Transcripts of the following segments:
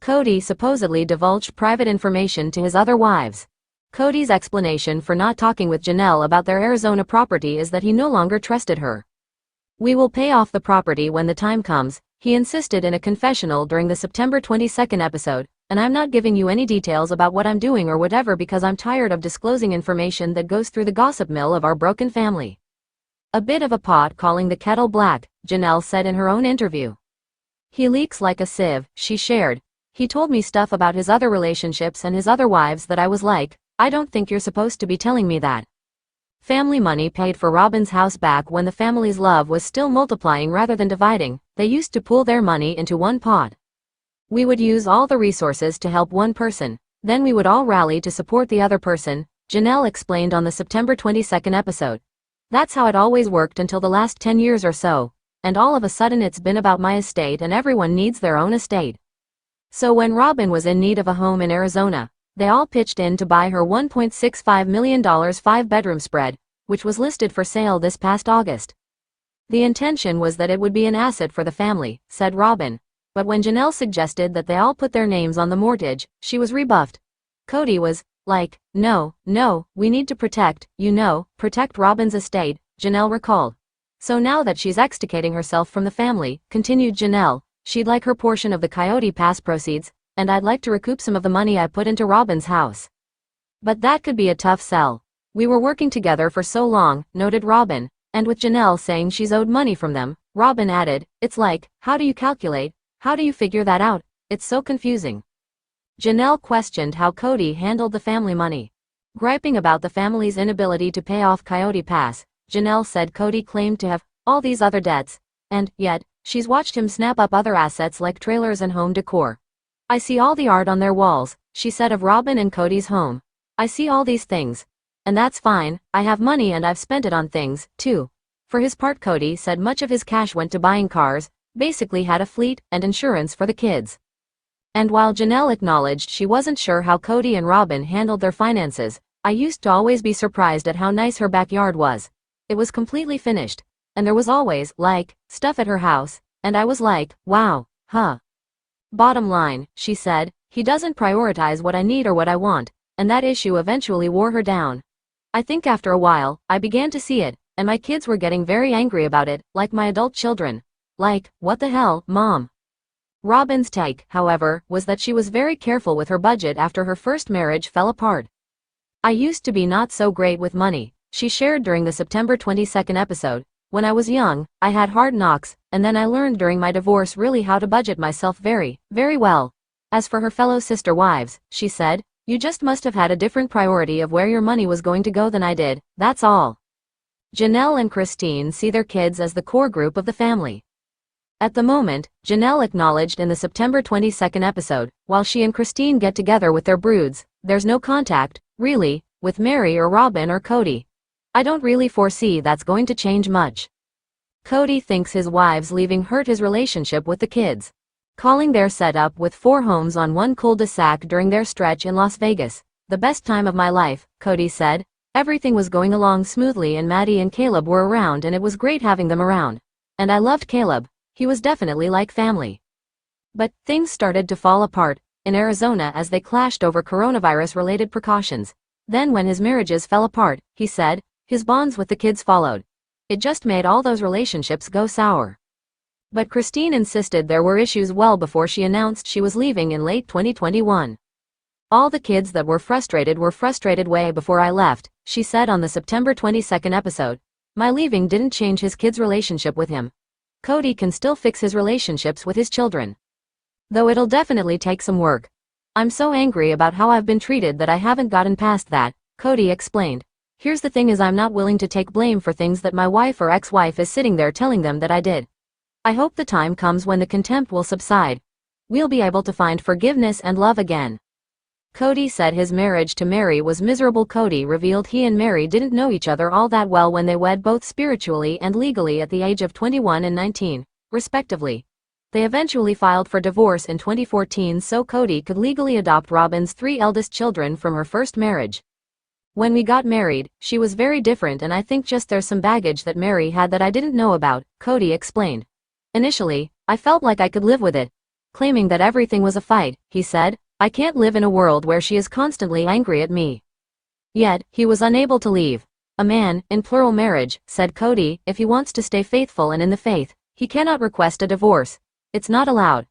Kody supposedly divulged private information to his other wives. Kody's explanation for not talking with Janelle about their Arizona property is that he no longer trusted her. "We will pay off the property when the time comes," he insisted in a confessional during the September 22 episode, "and I'm not giving you any details about what I'm doing or whatever because I'm tired of disclosing information that goes through the gossip mill of our broken family." A bit of a pot calling the kettle black, Janelle said in her own interview. "He leaks like a sieve," she shared. "He told me stuff about his other relationships and his other wives that I was like, I don't think you're supposed to be telling me that." Family money paid for Robin's house back when the family's love was still multiplying rather than dividing. They used to pool their money into one pot. "We would use all the resources to help one person, then we would all rally to support the other person," Janelle explained on the September 22 episode. "That's how it always worked until the last 10 years or so, and all of a sudden it's been about my estate and everyone needs their own estate." So when Robin was in need of a home in Arizona, they all pitched in to buy her $1.65 million 5-bedroom spread, which was listed for sale this past August. "The intention was that it would be an asset for the family," said Robin. But when Janelle suggested that they all put their names on the mortgage, she was rebuffed. Kody was like, no, we need to protect Robin's estate," Janelle recalled. "So now that she's extricating herself from the family," continued Janelle, "she'd like her portion of the Coyote Pass proceeds, and I'd like to recoup some of the money I put into Robin's house. But that could be a tough sell. We were working together for so long," noted Robin, and with Janelle saying she's owed money from them, Robin added, "It's like, how do you calculate? How do you figure that out? It's so confusing." Janelle questioned how Kody handled the family money. Griping about the family's inability to pay off Coyote Pass, Janelle said Kody claimed to have all these other debts, and, yet, she's watched him snap up other assets like trailers and home decor. "I see all the art on their walls," she said of Robin and Kody's home. "I see all these things. And that's fine, I have money and I've spent it on things, too." For his part, Kody said much of his cash went to buying cars, basically had a fleet, and insurance for the kids. And while Janelle acknowledged she wasn't sure how Kody and Robin handled their finances, "I used to always be surprised at how nice her backyard was. It was completely finished. And there was always, like, stuff at her house, and I was like, wow, huh. Bottom line," she said, "he doesn't prioritize what I need or what I want, and that issue eventually wore her down. I think after a while, I began to see it, and my kids were getting very angry about it, like my adult children. Like, what the hell, Mom?" Robin's take, however, was that she was very careful with her budget after her first marriage fell apart. "I used to be not so great with money," she shared during the September 22 episode. "When I was young, I had hard knocks, and then I learned during my divorce really how to budget myself very, very well." As for her fellow sister wives, she said, "You just must have had a different priority of where your money was going to go than I did, that's all." Janelle and Christine see their kids as the core group of the family. At the moment, Janelle acknowledged in the September 22 episode, while she and Christine get together with their broods, there's no contact, really, with Mary or Robin or Kody. "I don't really foresee that's going to change much." Kody thinks his wives leaving hurt his relationship with the kids. Calling their setup with 4 homes on one cul-de-sac during their stretch in Las Vegas, "the best time of my life," Kody said. "Everything was going along smoothly and Maddie and Caleb were around and it was great having them around. And I loved Caleb. He was definitely like family." But things started to fall apart in Arizona as they clashed over coronavirus-related precautions. Then when his marriages fell apart, he said, his bonds with the kids followed. It just made all those relationships go sour. But Christine insisted there were issues well before she announced she was leaving in late 2021. "All the kids that were frustrated way before I left," she said on the September 22 episode. "My leaving didn't change his kids' relationship with him. Kody can still fix his relationships with his children. Though it'll definitely take some work. I'm so angry about how I've been treated that I haven't gotten past that," Kody explained. "Here's the thing is I'm not willing to take blame for things that my wife or ex-wife is sitting there telling them that I did. I hope the time comes when the contempt will subside. We'll be able to find forgiveness and love again." Kody said his marriage to Mary was miserable. Kody revealed he and Mary didn't know each other all that well when they wed, both spiritually and legally at the age of 21 and 19, respectively. They eventually filed for divorce in 2014 so Kody could legally adopt Robin's 3 eldest children from her first marriage. "When we got married, she was very different and I think just there's some baggage that Mary had that I didn't know about," Kody explained. "Initially, I felt like I could live with it. claiming that everything was a fight. He said, "I can't live in a world where she is constantly angry at me." Yet, he was unable to leave. "A man, in plural marriage," said Kody, "if he wants to stay faithful and in the faith, he cannot request a divorce. It's not allowed."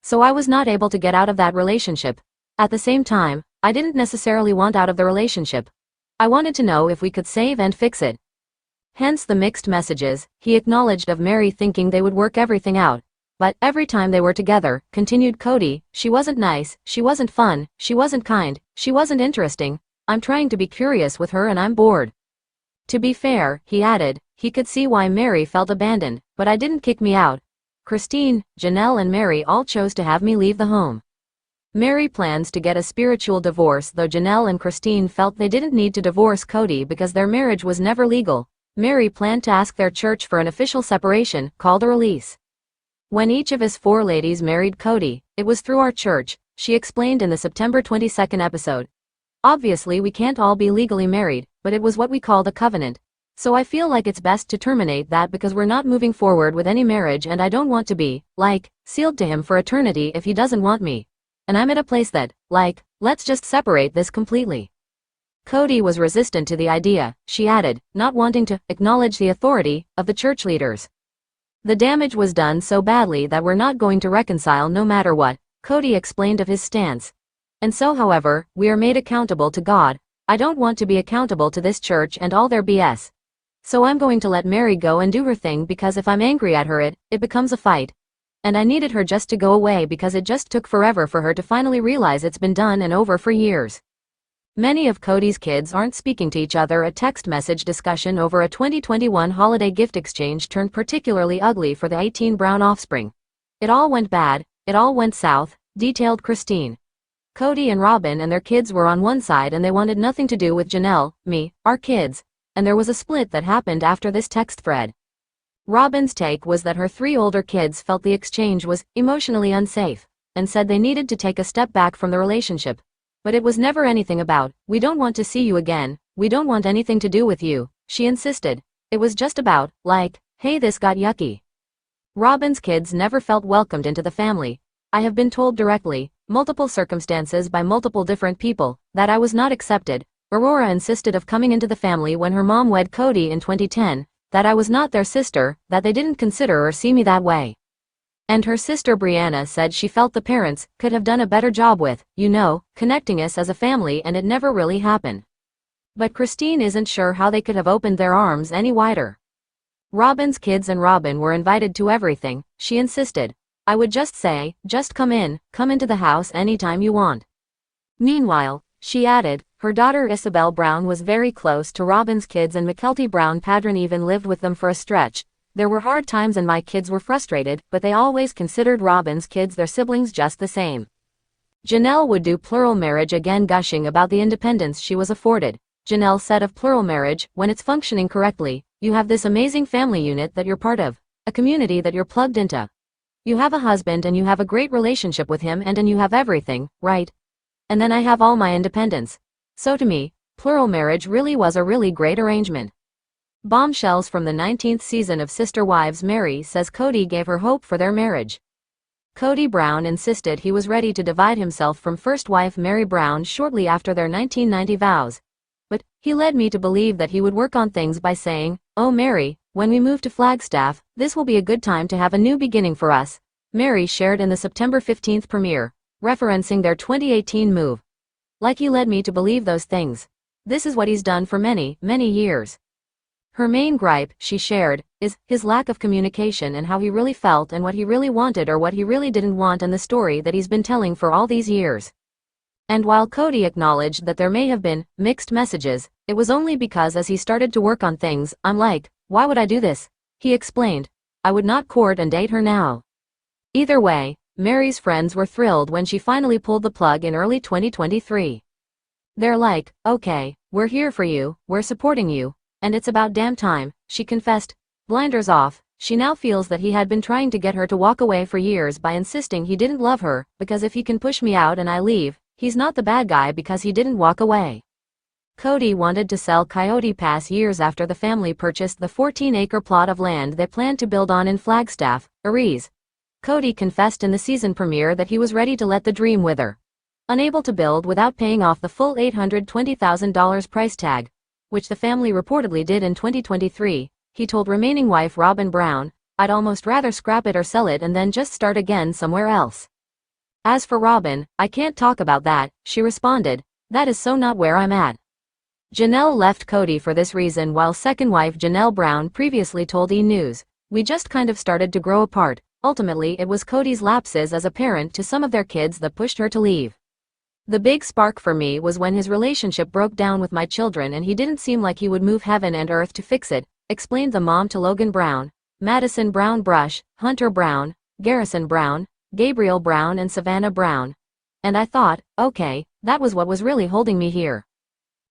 So I was not able to get out of that relationship. At the same time, I didn't necessarily want out of the relationship. I wanted to know if we could save and fix it. Hence the mixed messages. He acknowledged of Mary thinking they would work everything out. But every time they were together, continued Kody, she wasn't nice, she wasn't fun, she wasn't kind, she wasn't interesting. I'm trying to be curious with her and I'm bored. To be fair, he added, he could see why Mary felt abandoned, but I didn't kick me out. Christine, Janelle and Mary all chose to have me leave the home. Mary plans to get a spiritual divorce, though Janelle and Christine felt they didn't need to divorce Kody because their marriage was never legal. Mary planned to ask their church for an official separation, called a release. When each of his 4 ladies married Kody, it was through our church, she explained in the September 22nd episode. Obviously we can't all be legally married, but it was what we called a covenant. So I feel like it's best to terminate that because we're not moving forward with any marriage and I don't want to be, like, sealed to him for eternity if he doesn't want me. And I'm at a place that, like, let's just separate this completely. Kody was resistant to the idea, she added, not wanting to acknowledge the authority of the church leaders. The damage was done so badly that we're not going to reconcile no matter what, Kody explained of his stance. And so however, we are made accountable to God. I don't want to be accountable to this church and all their BS. So I'm going to let Mary go and do her thing because if I'm angry at her it becomes a fight. And I needed her just to go away because it just took forever for her to finally realize it's been done and over for years. Many of Kody's kids aren't speaking to each other. A text message discussion over a 2021 holiday gift exchange turned particularly ugly for the 18 Brown offspring. It all went bad, it all went south, detailed Christine. Kody and Robin and their kids were on one side and they wanted nothing to do with Janelle, me, our kids, and there was a split that happened after this text thread. Robin's take was that her 3 older kids felt the exchange was emotionally unsafe, and said they needed to take a step back from the relationship. But it was never anything about, we don't want to see you again, we don't want anything to do with you, she insisted. It was just about, like, hey, this got yucky. Robin's kids never felt welcomed into the family. I have been told directly, multiple circumstances by multiple different people, that I was not accepted. Aurora insisted of coming into the family when her mom wed Kody in 2010, that I was not their sister, that they didn't consider or see me that way. And her sister Brianna said she felt the parents could have done a better job with, connecting us as a family, and it never really happened. But Christine isn't sure how they could have opened their arms any wider. Robin's kids and Robin were invited to everything, she insisted. I would just say, just come into the house anytime you want. Meanwhile, she added, her daughter Isabel Brown was very close to Robin's kids and Mykelti Brown Padron even lived with them for a stretch. There were hard times and my kids were frustrated, but they always considered Robin's kids their siblings just the same. Janelle would do plural marriage again, gushing about the independence she was afforded. Janelle said of plural marriage, when it's functioning correctly, you have this amazing family unit that you're part of, a community that you're plugged into. You have a husband and you have a great relationship with him and you have everything, right? And then I have all my independence. So to me, plural marriage really was a really great arrangement. Bombshells from the 19th season of Sister Wives. Mary says Kody gave her hope for their marriage. Kody Brown insisted he was ready to divide himself from first wife Mary Brown shortly after their 1990 vows. But he led me to believe that he would work on things by saying, "Oh Mary, when we move to Flagstaff, this will be a good time to have a new beginning for us," Mary shared in the September 15th premiere, referencing their 2018 move. Like he led me to believe those things. This is what he's done for many, many years. Her main gripe, she shared, is his lack of communication and how he really felt and what he really wanted or what he really didn't want, and the story that he's been telling for all these years. And while Kody acknowledged that there may have been mixed messages, it was only because as he started to work on things, I'm like, why would I do this? He explained. I would not court and date her now. Either way, Mary's friends were thrilled when she finally pulled the plug in early 2023. They're like, okay, we're here for you, we're supporting you. And it's about damn time, she confessed. Blinders off, she now feels that he had been trying to get her to walk away for years by insisting he didn't love her, because if he can push me out and I leave, he's not the bad guy because he didn't walk away. Kody wanted to sell Coyote Pass years after the family purchased the 14-acre plot of land they planned to build on in Flagstaff, Aries. Kody confessed in the season premiere that he was ready to let the dream wither. Unable to build without paying off the full $820,000 price tag, which the family reportedly did in 2023, he told remaining wife Robin Brown, "I'd almost rather scrap it or sell it and then just start again somewhere else." As for Robin, "I can't talk about that," she responded, "that is so not where I'm at." Janelle left Kody for this reason, while second wife Janelle Brown previously told E! News, "We just kind of started to grow apart. Ultimately it was Kody's lapses as a parent to some of their kids that pushed her to leave. The big spark for me was when his relationship broke down with my children and he didn't seem like he would move heaven and earth to fix it," explained the mom to Logan Brown, Madison Brown Brush, Hunter Brown, Garrison Brown, Gabriel Brown and Savannah Brown. "And I thought, okay, that was what was really holding me here."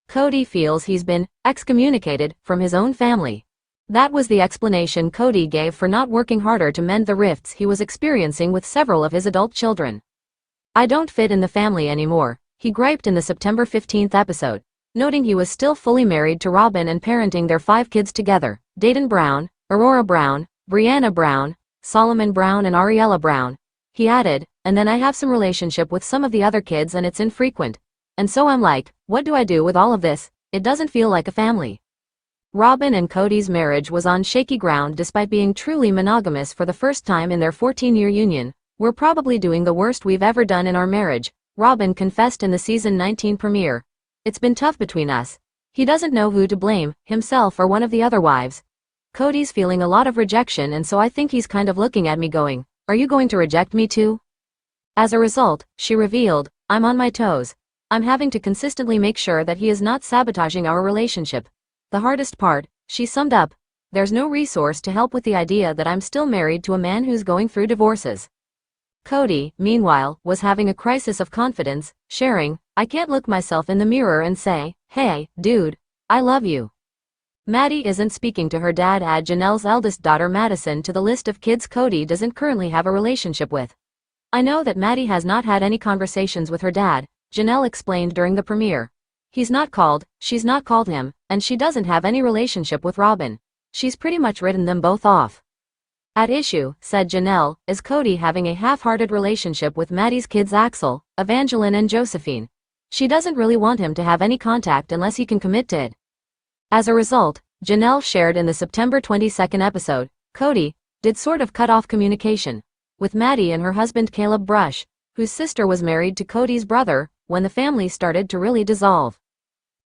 Kody feels he's been excommunicated from his own family. That was the explanation Kody gave for not working harder to mend the rifts he was experiencing with several of his adult children. "I don't fit in the family anymore," he griped in the September 15th episode, noting he was still fully married to Robin and parenting their 5 kids together: Dayton Brown, Aurora Brown, Brianna Brown, Solomon Brown and Ariella Brown. He added, "And then I have some relationship with some of the other kids and it's infrequent. And so I'm like, what do I do with all of this? It doesn't feel like a family." Robin and Kody's marriage was on shaky ground despite being truly monogamous for the first time in their 14-year union. "We're probably doing the worst we've ever done in our marriage," Robin confessed in the season 19 premiere. "It's been tough between us. He doesn't know who to blame, himself or one of the other wives. Kody's feeling a lot of rejection and so I think he's kind of looking at me going, are you going to reject me too?" As a result, she revealed, "I'm on my toes. I'm having to consistently make sure that he is not sabotaging our relationship. The hardest part," she summed up, "there's no resource to help with the idea that I'm still married to a man who's going through divorces." Kody, meanwhile, was having a crisis of confidence, sharing, "I can't look myself in the mirror and say, hey, dude, I love you." Maddie isn't speaking to her dad. Add Janelle's eldest daughter Madison to the list of kids Kody doesn't currently have a relationship with. "I know that Maddie has not had any conversations with her dad," Janelle explained during the premiere. "He's not called, she's not called him, and she doesn't have any relationship with Robin. She's pretty much written them both off." At issue, said Janelle, is Kody having a half-hearted relationship with Maddie's kids Axel, Evangeline and Josephine. She doesn't really want him to have any contact unless he can commit to it. As a result, Janelle shared in the September 22nd episode, Kody did sort of cut off communication with Maddie and her husband Caleb Brush, whose sister was married to Kody's brother, when the family started to really dissolve.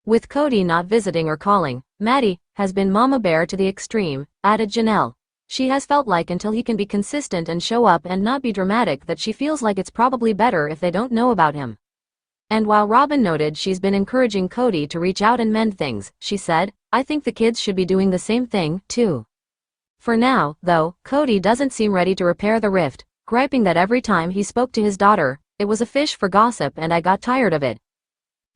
With Kody not visiting or calling, Maddie has been mama bear to the extreme, added Janelle. She has felt like until he can be consistent and show up and not be dramatic that she feels like it's probably better if they don't know about him. And while Robin noted she's been encouraging Kody to reach out and mend things, she said, "I think the kids should be doing the same thing, too." For now, though, Kody doesn't seem ready to repair the rift, griping that every time he spoke to his daughter, it was a fish for gossip and I got tired of it.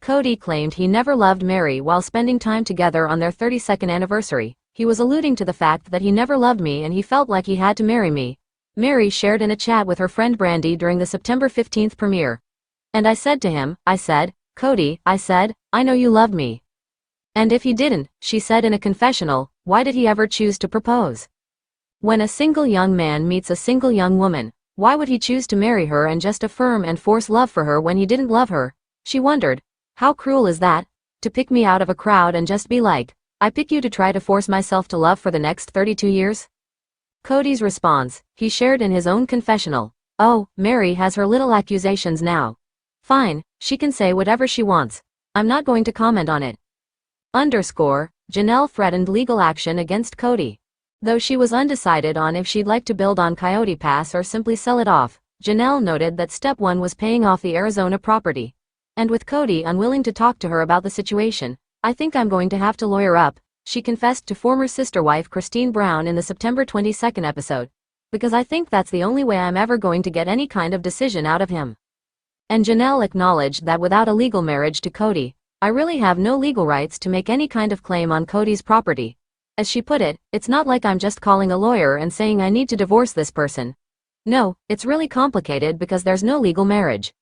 Kody claimed he never loved Mary while spending time together on their 32nd anniversary. He was alluding to the fact that he never loved me and he felt like he had to marry me. Mary shared in a chat with her friend Brandy during the September 15th premiere. "And I said to him, I said, Kody, I said, I know you love me. And if he didn't," she said in a confessional, "why did he ever choose to propose? When a single young man meets a single young woman, why would he choose to marry her and just affirm and force love for her when he didn't love her?" She wondered, "How cruel is that? To pick me out of a crowd and just be like, I pick you to try to force myself to love for the next 32 years? Kody's response, he shared in his own confessional. "Oh, Mary has her little accusations now. Fine, she can say whatever she wants. I'm not going to comment on it." Janelle threatened legal action against Kody. Though she was undecided on if she'd like to build on Coyote Pass or simply sell it off, Janelle noted that step 1 was paying off the Arizona property. And with Kody unwilling to talk to her about the situation, "I think I'm going to have to lawyer up," she confessed to former sister wife Christine Brown in the September 22nd episode. "Because I think that's the only way I'm ever going to get any kind of decision out of him." And Janelle acknowledged that without a legal marriage to Kody, "I really have no legal rights to make any kind of claim on Kody's property." As she put it, "It's not like I'm just calling a lawyer and saying I need to divorce this person. No, it's really complicated because there's no legal marriage."